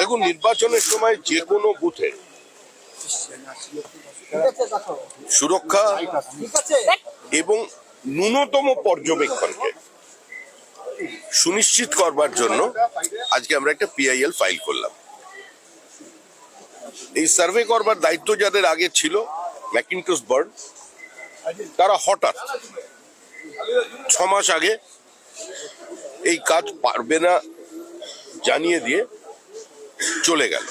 দেখুন, নির্বাচনের সময় যে কোনো বুথে সুরক্ষা এবং ন্যূনতম পর্যবেক্ষণকে সুনিশ্চিত করবার জন্য আজকে আমরা একটা পিআইএল ফাইল করলাম। এই সার্ভে করবার দায়িত্ব যাদের আগে ছিল, ম্যাকিন্টশ বার্ড, তারা হঠাৎ 6 মাস আগে এই কাজ পারবে না জানিয়ে দিয়ে চলে গেল।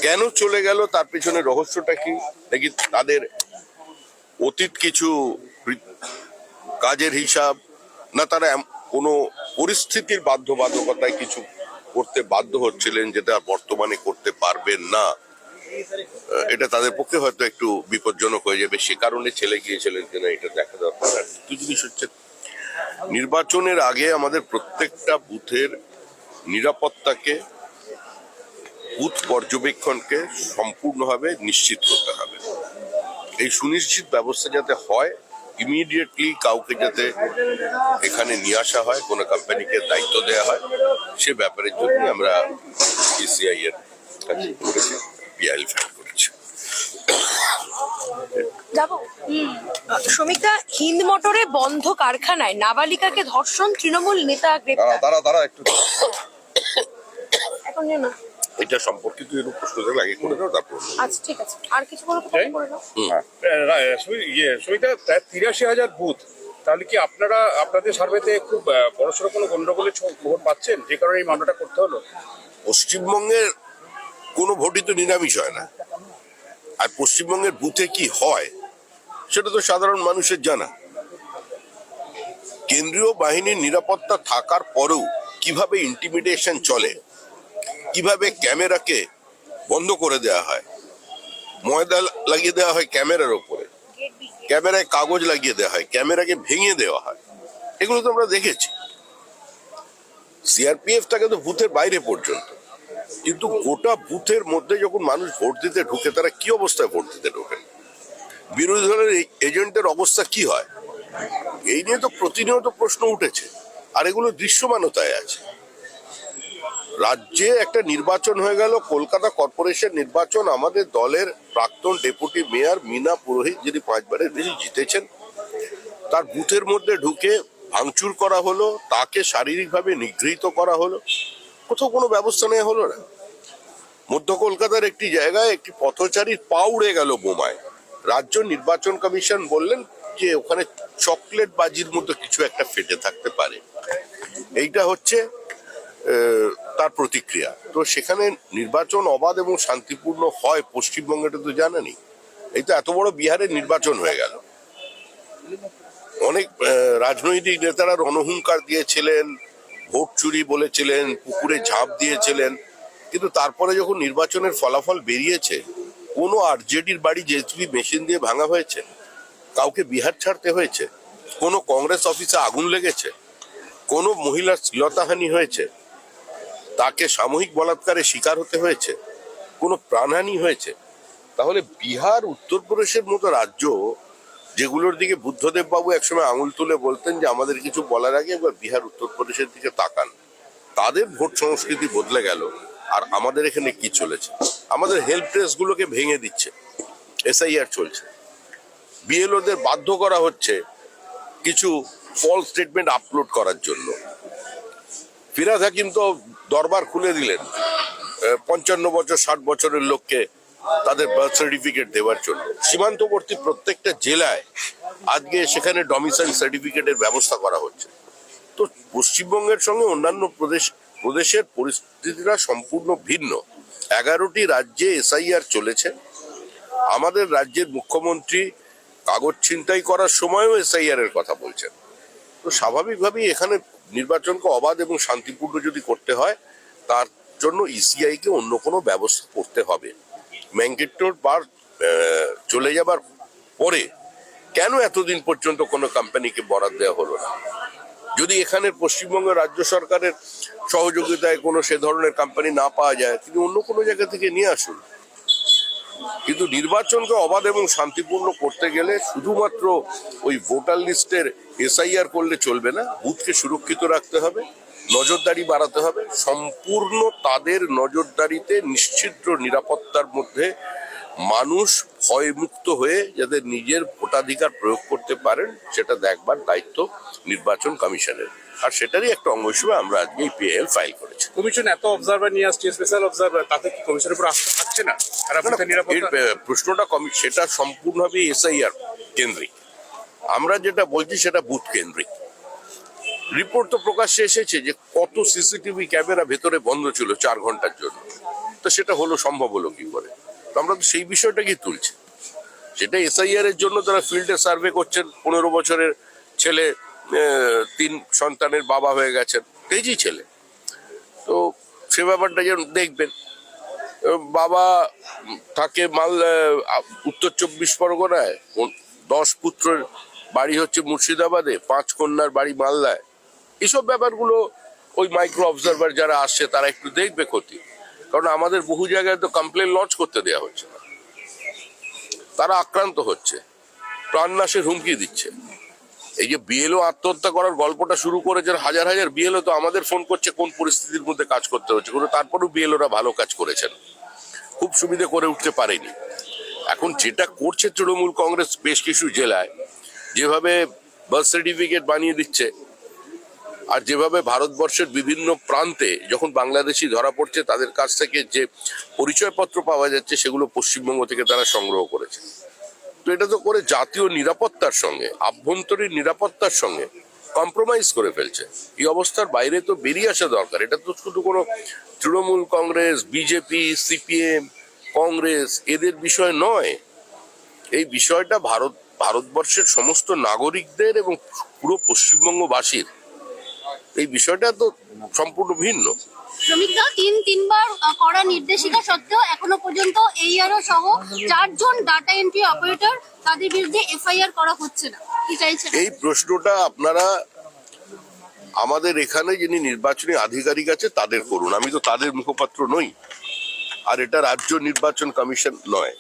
কেন চলে গেল তার পেছনে রহস্যটা কি? নাকি তাদের অতীত কিছু কাজের হিসাব, না তারা কোনো পরিস্থিতির বাধ্যবাধকতায় কিছু করতে বাধ্য হচ্ছিলেন যেটা বর্তমানে করতে পারবেন না? এটা তাদের পক্ষে হয়তো একটু বিপজ্জনক হয়ে যাবে, সে কারণে ছেলে গিয়েছিলেন কিনা এটা দেখা দরকার। দুই জিনিস হচ্ছে, নির্বাচনের আগে আমাদের প্রত্যেকটা বুথের নিরাপত্তাকে, বুথ পর্যবেক্ষণকে সম্পূর্ণভাবে নিশ্চিত করতে হবে। এই সুনিশ্চিত ব্যবস্থা যাতে হয়, ইমিডিয়েটলি কাউকে যাতে এখানে নিয়ে আসা হয়, কোনো কোম্পানিকে দায়িত্ব দেওয়া হয়, সে ব্যাপারের জন্য আমরা ইসিআই এর কাছে করেছি, পিআইএল ফাইল করেছি। শ্রমিকরা হিন্দ মোটরে বন্ধ কারখানায় নাবালিকাকে ধর্ষণ, তৃণমূল নেতা গ্রেপ্তার। তারা একটু এখন না এটা সম্পর্কিত এরকম প্রশ্ন থাকলে আগে করে দাও, তারপর। আচ্ছা, ঠিক আছে। আর কিছু বলবো করে নাও। সুমিতা, প্রায় 83,000 বুথ, তাহলে কি আপনাদের সার্ভেতে খুব বড়সড় কোনো গন্ডগোলের খবর পাচ্ছেন, যে কারণে এই মামলাটা করতে হলো? পশ্চিমবঙ্গের কোনো ভোটই তো নিরামিষ হয় না, আর পশ্চিমবঙ্গের বুথে কি হয় সেটা তো সাধারণ মানুষের জানা। কেন্দ্রীয় বাহিনীর নিরাপত্তা থাকার পরেও কিভাবে ইন্টিমিডেশন চলে, কিভাবে ক্যামেরাকে বন্ধ করে দেওয়া হয়, ময়দা লাগিয়ে দেওয়া হয় ক্যামেরার ওপরে, ক্যামেরায় কাগজ লাগিয়ে দেওয়া হয়, ক্যামেরাকে ভেঙে দেওয়া হয়, এগুলো তো আমরা দেখেছি। সিআরপিএফ থাকে তো বুথের বাইরে পর্যন্ত, কিন্তু গোটা বুথের মধ্যে যখন মানুষ ভোট দিতে ঢুকে, তারা কি অবস্থায় ভোট দিতে ঢোকেন, বিরোধী দলের এজেন্টের অবস্থা কি হয়, এই নিয়ে তো প্রতিনিয়ত প্রশ্ন উঠেছে, আর এগুলো দৃশ্যমানতায় আছে। রাজ্যে একটা নির্বাচন হয়ে গেল, কলকাতা কর্পোরেশন নির্বাচন, আমাদের দলের প্রাক্তন ডেপুটি মেয়র মীনা পুরোহিত, যিনি 5 বারের বেশি জিতেছেন, তার বুথের মধ্যে ঢুকে ভাঙচুর করা হলো, তাকে শারীরিকভাবে নিগৃহীত করা হলো, কোথাও কোনো ব্যবস্থা নেওয়া হলো না। মধ্য কলকাতার একটি জায়গায় একটি পথচারীর পা উড়ে গেল বোমায়। রাজ্য নির্বাচন কমিশন বললেন যে ওখানে চকলেট বাজির মতো কিছু একটা ফেটে থাকতে পারে, এইটা হচ্ছে তার প্রতিক্রিয়া। তো সেখানে নির্বাচন অবাধ এবং শান্তিপূর্ণ হয় পশ্চিমবঙ্গেটা তো জানা নেই। এই তো এত বড় বিহারের নির্বাচন হয়ে গেল, অনেক রাজনৈতিক নেতারা রণহুঙ্কার দিয়েছিলেন, ভোট চুরি বলেছিলেন, পুকুরে ঝাঁপ দিয়েছিলেন, কিন্তু তারপরে যখন নির্বাচনের ফলাফল বেরিয়েছে, কোনো আরজেডির বাড়ি জেসিবি মেশিন দিয়ে ভাঙা হয়েছে, কাউকে বিহার ছাড়তে হয়েছে, কোনো কংগ্রেস অফিসে আগুন লেগেছে, কোনো মহিলার শ্লীলতাহানি হয়েছে, তাকে সামূহিক বলাৎকারের শিকার হতে হয়েছে, কোনো প্রাণহানি হয়েছে, তাহলে বিহার, উত্তরপ্রদেশের মতো রাজ্য, যেগুলোর দিকে বুদ্ধদেব বাবু একসময় আঙুল তুলে বলতেন যে আমাদের কিছু বলার আগে একবার বিহার, উত্তরপ্রদেশের দিকে তাকান, তাদের ভোট সংস্কৃতি বদলে গেল। আর আমাদের এখানে কি চলেছে, আমাদের হেল্প ডেস্ক গুলোকে ভেঙে দিচ্ছে, এসআইআর চলছে, বিএলওদের বাধ্য করা হচ্ছে কিছু ফলস স্টেটমেন্ট আপলোড করার জন্য। ফিরাদ হাকিম তো দরবার খুলে দিলেন 55 বছর 60 বছরের লোককে তাদের বার্থ সার্টিফিকেট দেওয়ার জন্য। সীমান্তবর্তী প্রত্যেকটা জেলায় আজকে সেখানে ডমিসাইল সার্টিফিকেটের ব্যবস্থা করা হচ্ছে। তো পশ্চিমবঙ্গের সঙ্গে অন্যান্য প্রদেশের পরিস্থিতিটা সম্পূর্ণ ভিন্ন। 11টি রাজ্যে এসআইআর চলেছে। আমাদের রাজ্যের মুখ্যমন্ত্রী কাগজ ছিনতাই করার সময়ও এসআইআর এর কথা বলছেন। তো স্বাভাবিকভাবেই এখানে নির্বাচনকে অবাধ এবং শান্তিপূর্ণ যদি করতে হয়, তার জন্য ইসিআই কে অন্য কোনো ব্যবস্থা করতে হবে। ম্যান্ডেটর বার চলে যাবার পরে কেন এতদিন পর্যন্ত কোনো কোম্পানিকে বরাদ দেওয়া হলো না? যদি এখানে পশ্চিমবঙ্গের রাজ্য সরকারের সহযোগিতায় কোনো সে ধরনের কোম্পানি না পাওয়া যায়, তিনি অন্য কোনো জায়গা থেকে নিয়ে আসুন। কিন্তু নির্বাচনকে অবাধ এবং শান্তিপূর্ণ করতে গেলে শুধুমাত্র ওই ভোটার লিস্টের এসআইআর করলে চলবে না, বুথকে সুরক্ষিত রাখতে হবে, নজরদারি বাড়াতে হবে, সম্পূর্ণ তাদের নজরদারিতে নিশ্চিদ্র নিরাপত্তার মধ্যে মানুষ ভয়মুক্ত হয়ে যাতে নিজের ভোটাধিকার প্রয়োগ করতে পারেন সেটা দেখবার দায়িত্ব নির্বাচন কমিশনের। আর সেটারই একটা অঙ্গ হিসেবে আমরা আজকে এই পিএল ফাইল করেছি। কমিশন এত অবজারভার নিয়ে আসছে, স্পেশাল অবজারভার, তাতে কি কমিশনের উপর আস্থা থাকছে না? এর প্রশ্নটা সেটা সম্পূর্ণভাবে এসআইআর কেন্দ্রিক। আমরা যেটা বলছি সেটা বুথ কেন্দ্রিক। রিপোর্ট তো প্রকাশ্যে এসেছে যে কত সিসিটিভি ক্যামেরা ভেতরে বন্ধ ছিল 4 ঘন্টার জন্য। তো সেটা সম্ভব হলো কি করে? তো আমরা তো সেই বিষয়টাকেই তুলছি। সেটা এসআইআর এর জন্য তারা ফিল্ডে সার্ভে করছেন। 15 বছরের ছেলে 3 সন্তানের বাবা হয়ে গেছেন, তেজি ছেলে। তো সে ব্যাপারটা যেন দেখবেন। বাবা থাকে উত্তর 24 পরগনায়, 10 পুত্রের বাড়ি হচ্ছে মুর্শিদাবাদে, 5 কন্যার বাড়ি মালদায়। এসব ব্যাপারগুলো ওই মাইক্রো অবজারভার যারা আসছে তারা একটু দেখবে ক্ষতি। কারণ আমাদের বহু জায়গায় তো কমপ্লেন লঞ্চ করতে দেওয়া হচ্ছে না, তারা আক্রান্ত হচ্ছে, প্রাণনাশের হুমকি দিচ্ছে। এই যে বিএলও আত্মহত্যা করার গল্পটা শুরু করেছেন, হাজার হাজার বিএলও তো আমাদের ফোন করছে কোন পরিস্থিতির মধ্যে কাজ করতে হচ্ছে, কিন্তু তারপরেও বিএলওরা ভালো কাজ করেছেন, খুব সুবিধে করে উঠতে পারেনি। এখন যেটা করছে তৃণমূল কংগ্রেস বেশ কিছু জেলায়, যেভাবে বার্থ সার্টিফিকেট বানিয়ে দিচ্ছে, আর যেভাবে ভারতবর্ষের বিভিন্ন প্রান্তে যখন বাংলাদেশি ধরা পড়ছে তাদের কাছ থেকে যে পরিচয়পত্র পাওয়া যাচ্ছে সেগুলো পশ্চিমবঙ্গ থেকে তারা সংগ্রহ করেছে। তো এটা তো করে জাতীয় নিরাপত্তার সঙ্গে, আভ্যন্তরীণ নিরাপত্তার সঙ্গে কম্প্রোমাইজ করে ফেলছে। এই অবস্থার বাইরে তো বেরিয়ে আসা দরকার। এটা তো শুধু কোনো তৃণমূল কংগ্রেস, বিজেপি, সিপিএম, কংগ্রেস এদের বিষয় নয়। এই বিষয়টা ভারতবর্ষের সমস্ত নাগরিকদের এবং পুরো পশ্চিমবঙ্গবাসীর। এই বিষয়টা তো সম্পূর্ণ ভিন্ন। শ্রমিকরা তিনবার করা নির্দেশিকা সত্ত্বেও এখনো পর্যন্ত এইআরও সহ 4 জন ডাটা এন্ট্রি অপারেটর, তাদের বিরুদ্ধে এফআইআর করা হচ্ছে না। কি চাইছেন? এই প্রশ্নটা আপনারা আমাদের এখানে যিনি নির্বাচনী আধিকারিক আছে তাদের করুন, আমি তো তাদের মুখপাত্র নই। আর এটা রাজ্য নির্বাচন কমিশন নয়।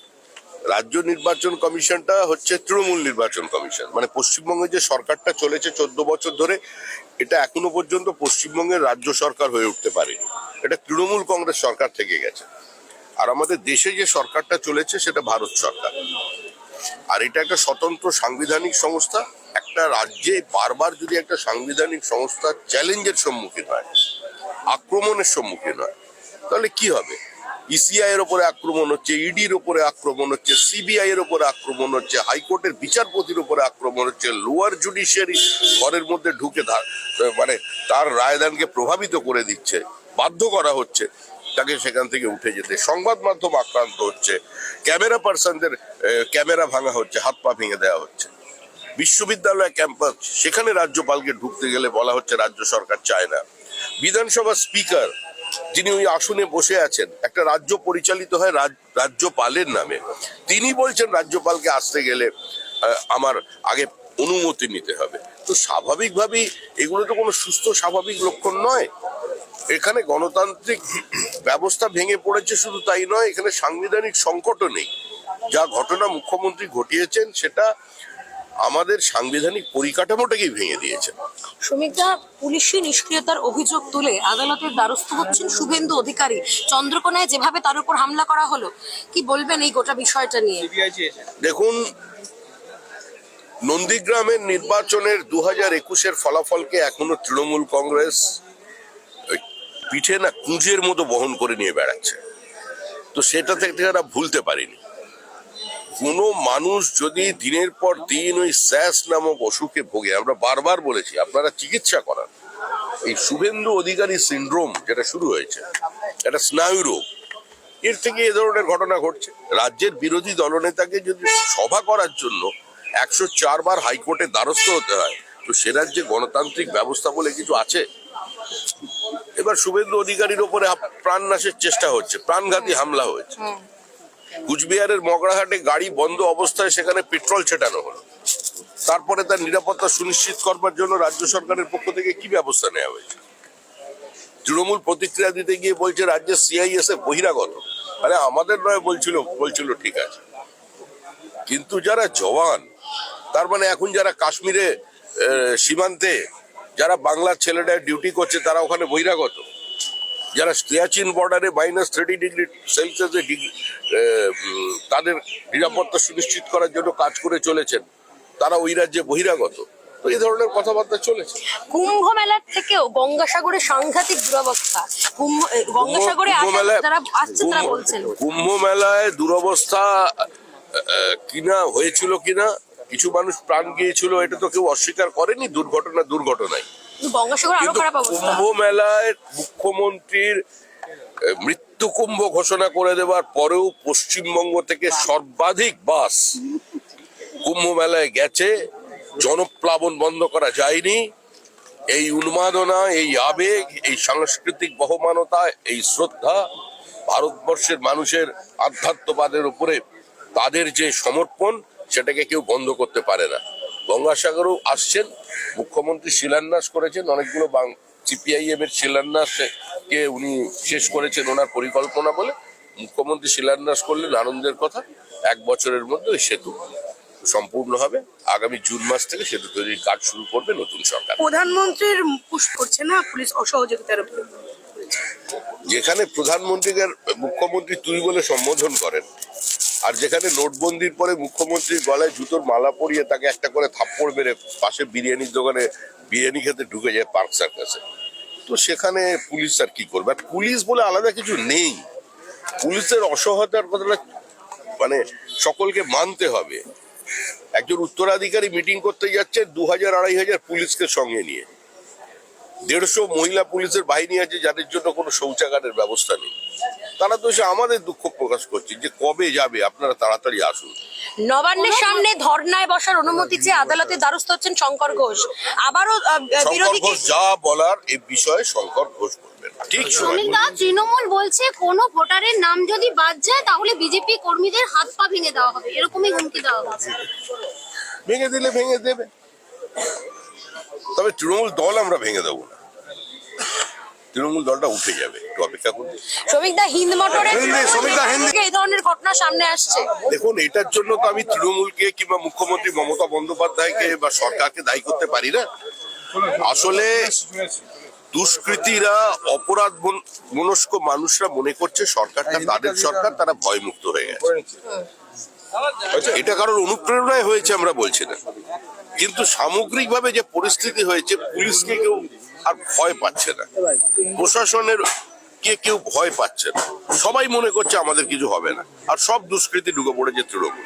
রাজ্য নির্বাচন কমিশনটা হচ্ছে তৃণমূল নির্বাচন কমিশন। মানে পশ্চিমবঙ্গে যে সরকারটা চলেছে 14 বছর ধরে, এটা এখনো পর্যন্ত পশ্চিমবঙ্গের রাজ্য সরকার হয়ে উঠতে পারেনি। এটা তৃণমূল কংগ্রেস সরকার থেকে গেছে। আর আমাদের দেশে যে সরকারটা চলেছে সেটা ভারত সরকার। আর এটা একটা স্বতন্ত্র সাংবিধানিক সংস্থা। একটা রাজ্যে বারবার যদি একটা সাংবিধানিক সংস্থা চ্যালেঞ্জের সম্মুখীন হয়, আক্রমণের সম্মুখীন হয়, তাহলে কি হবে? ইসিআই এর উপরে আক্রমণ হচ্ছে, ইডির উপরে আক্রমণ হচ্ছে, সিবিআই এর উপরে আক্রমণ হচ্ছে, হাইকোর্টের বিচারপতির উপরে আক্রমণ হচ্ছে, লোয়ার জুডিশিয়ারি ঘরের মধ্যে ঢুকে মানে তার রায়দানকে প্রভাবিত করে দিচ্ছে, বাধ্য করা হচ্ছে তাকে সেখান থেকে উঠে যেতে। সংবাদ মাধ্যম আক্রান্ত হচ্ছে, ক্যামেরা পার্সনদের ক্যামেরা ভাঙা হচ্ছে, হাত পা ভেঙে দেওয়া হচ্ছে। বিশ্ববিদ্যালয় ক্যাম্পাস, সেখানে রাজ্যপালকে ঢুকতে গেলে বলা হচ্ছে রাজ্য সরকার চায় না। বিধানসভা স্পিকার যিনি ওই আসনে বসে আছেন, একটা রাজ্য পরিচালিত হয় রাজ্যপালের নামে, তিনি বলছেন রাজ্যপালকে আসতে গেলে আমার আগে অনুমতি নিতে হবে। তো স্বাভাবিকভাবেই এগুলো তো কোনো সুস্থ স্বাভাবিক লক্ষণ নয়। এখানে গণতান্ত্রিক ব্যবস্থা ভেঙে পড়েছে, শুধু তাই নয়, এখানে সাংবিধানিক সংকটও নেই। যা ঘটনা মুখ্যমন্ত্রী ঘটিয়েছেন সেটা আমাদের সাংবিধানিক পরিকাঠামোটাকেই ভেঙে দিয়েছে। শ্রমিকরা পুলিশি নিষ্ক্রিয়তার অভিযোগ তুলে আদালতের দ্বারস্থ হচ্ছেন শুভেন্দু অধিকারী। চন্দ্রকোনায় যেভাবে তার উপর হামলা করা হলো, কি বলবেন এই গোটা বিষয়টা নিয়ে? দেখুন, নন্দীগ্রামের নির্বাচনের 2021-এর ফলাফলকে এখনো তৃণমূল কংগ্রেস পিঠে না কুঁজের মতো বহন করে নিয়ে বেড়াচ্ছে। তো সেটা থেকে তারা ভুলতে পারেনি। কোনো মানুষ যদি দিনের পর দিন ওই স্যাস নামক অসুখে ভোগে, আমরা বারবার বলেছি আপনারা চিকিৎসা করান। এই শুভেন্দু অধিকারী সিন্ড্রোম যেটা শুরু হয়েছে, এটা স্নায়ু রোগ, এর থেকে এ ধরনের ঘটনা ঘটছে। রাজ্যের বিরোধী দলনেতাকে যদি সভা করার জন্য 104 বার হাইকোর্টে দ্বারস্থ হতে হয়, তো সে রাজ্যে গণতান্ত্রিক ব্যবস্থা বলে কিছু আছে? এবার শুভেন্দু অধিকারীর ওপরে প্রাণনাশের চেষ্টা হচ্ছে, প্রাণঘাতী হামলা হয়েছে। কুচবিহারের মগরাহাটে গাড়ি বন্ধ অবস্থায় সেখানে পেট্রোল ছেটানো হলো। তারপরে তার নিরাপত্তা সুনিশ্চিত করবার জন্য রাজ্য সরকারের পক্ষ থেকে কি ব্যবস্থা নেওয়া হয়েছে? তৃণমূল প্রতিক্রিয়া দিতে গিয়ে বলছে রাজ্যের সিআইএসএফ বহিরাগত। আরে আমাদের নয় বলছিল ঠিক আছে, কিন্তু যারা জওয়ান, তার মানে এখন যারা কাশ্মীরে সীমান্তে যারা বাংলার ছেলেরা ডিউটি করছে তারা ওখানে বহিরাগত, যারা সিয়াচিন বর্ডারে -30 ডিগ্রি সেলসিয়াসে তাদের নিরাপত্তা সুনিশ্চিত করার জন্য কাজ করে চলেছেন, তারা ওই রাজ্যে বহিরাগত। তো এই ধরনের কথাবার্তা চলেছে। কুম্ভ মেলার থেকেও গঙ্গাসাগরে সাংঘাতিক দুরবস্থা। গঙ্গাসাগরে যারা আসছে তারা বলছেন কুম্ভ মেলায় দুরবস্থা কিনা হয়েছিল কিনা, কিছু মানুষ প্রাণ গিয়েছিল, এটা তো কেউ অস্বীকার করেনি। দুর্ঘটনায় গঙ্গাসাগর আরো কিন্তু খারাপ অবস্থা। কুম্ভ মেলায় মুখ্যমন্ত্রীর মৃত্যু কুম্ভ ঘোষণা করে দেওয়ার পরেও পশ্চিমবঙ্গ থেকে সর্বাধিক বাস কুম্ভ মেলায় গেছে। জনপ্লাবন বন্ধ করা যায়নি। এই উন্মাদনা, এই আবেগ, এই সাংস্কৃতিক বহমানতা, এই শ্রদ্ধা, ভারতবর্ষের মানুষের আধ্যাত্মবাদের উপরে তাদের যে সমর্পণ, সেটাকে কেউ বন্ধ করতে পারে না। গঙ্গাসাগরও আসছেন, মুখ্যমন্ত্রী শিলান্যাস করেছেন, অনেকগুলো সিপিআইএম এর শিলান্যাসকে উনি শেষ করেছেন ওনার পরিকল্পনা বলে। মুখ্যমন্ত্রী শিলান্যাস করলেন, আনন্দের কথা। 1 বছরের মধ্যে ওই সেতু সম্পূর্ণ হবে। আগামী জুন মাস থেকে সেতু তৈরির কাজ শুরু করবে নতুন সরকার। প্রধানমন্ত্রীর পুশ করছে না পুলিশ অসহযোগিতার উপরে। যেখানে প্রধানমন্ত্রীকে মুখ্যমন্ত্রী তুই বলে সম্বোধন করেন, আর যেখানে নোটবন্দির পরে মুখ্যমন্ত্রীর গলায় জুতোর মালা পরিয়ে তাকে একটা করে থাপ্পড় মেরে পাশে বিরিয়ানির দোকানে বিরিয়ানি খেতে ঢুকে যায় পার্ক সার্কাসে, তো সেখানে পুলিশ আর কি করবে? আর পুলিশ বলে আলাদা কিছু নেই। পুলিশের অসহায়তার কথাটা মানে সকলকে মানতে হবে। একজন উত্তরাধিকারী মিটিং করতে যাচ্ছে 2000-2500 পুলিশকে সঙ্গে নিয়ে। 150 মহিলা পুলিশের বাহিনী আছে যাদের জন্য কোনো শৌচাগারের ব্যবস্থা নেই। তারা তো এসে আমাদের দুঃখ প্রকাশ করছে যে কবে যাবে, আপনারা তাড়াতাড়ি আসুন। নবান্নের সামনে ধর্নায় বসার অনুমতি চেয়ে আদালতে দ্বারস্থ হচ্ছেন শঙ্কর ঘোষ। আবারও শঙ্কর বিরোধীকে ঘোষ যা বলার এই বিষয়ে শঙ্কর ঘোষ বলবেন ঠিক সময়। শ্রমিকদা, তৃণমূল বলছে কোনো ভোটারের নাম যদি বাদ যায় তাহলে বিজেপি কর্মীদের হাত পা ভেঙে দেওয়া হবে, এরকমই হুমকি দেওয়া হচ্ছে। ভেঙে দিলে ভেঙে দেবে, তবে তৃণমূল দল আমরা ভেঙে দেবো না। তৃণমূল দলটা উঠে যাবে, একটু অপেক্ষা করুন। শ্রমিকদা হিন্দ মোটরে এই ধরনের ঘটনা সামনে আসছে। দেখুন, এটার জন্য তো আমি তৃণমূলকে কিংবা মুখ্যমন্ত্রী মমতা বন্দ্যোপাধ্যায়কে বা সরকারকে দায়ী করতে পারি না। আসলে দুষ্কৃতীরা, অপরাধ মনস্ক মানুষরা মনে করছে সরকারটা তাদের সরকার, তারা ভয়মুক্ত হয়ে গেছে। এটা কারোর অনুপ্রেরণায় হয়েছে আমরা বলছি না, কিন্তু সামগ্রিকভাবে যে পরিস্থিতি হয়েছে, পুলিশকে কেউ আর ভয় পাচ্ছে না, প্রশাসনের কেউ ভয় পাচ্ছে না। সবাই মনে করছে আমাদের কিছু হবে না, আর সব দুষ্কৃতী ঢুকে পড়েছে তৃণমূল।